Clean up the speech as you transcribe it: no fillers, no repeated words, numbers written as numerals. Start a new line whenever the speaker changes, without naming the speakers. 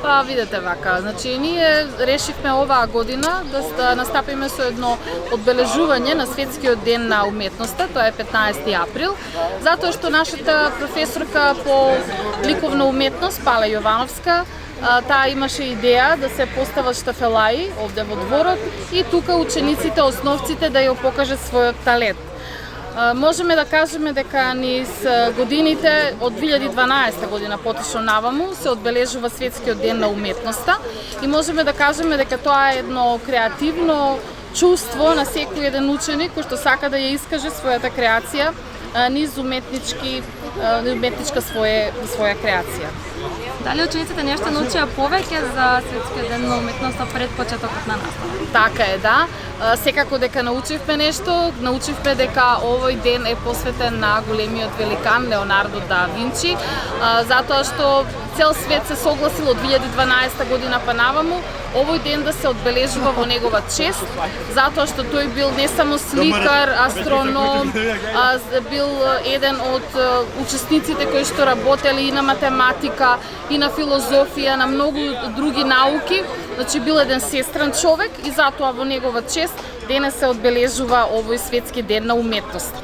Видете вака, значи ние решивме оваа година да настапиме со едно одбележување на Светскиот ден на уметноста, тоа е 15 април, затоа што нашата професорка по ликовна уметност Пала Јовановска, таа имаше идеја да се постават штафелаи овде во дворот и тука учениците, основците да ја покажат својот талент. Можеме да кажеме дека низ годините од 2012 година поточно наваму се одбележува Светскиот ден на уметноста и можеме да кажеме дека тоа е едно креативно чувство на секој еден ученик кој што сака да ја искаже својата креација низ уметничка своја креација.
Дали учениците нешто научија повеќе за Светскиот ден на уметноста пред почетокот на настава?
Така е, да. Секако дека научивме нешто, научивме дека овој ден е посветен на големиот великан Леонардо да Винчи, затоа што цел свет се согласил од 2012 година па наваму овој ден да се одбележува во негова чест, затоа што тој бил не само сликар, астроном, бил еден од учесниците кои што работеле и на математика, и на филозофија, на многу други науки, значи бил еден сестрен човек и затоа во негова чест денес се одбележува овој Светски ден на уметност.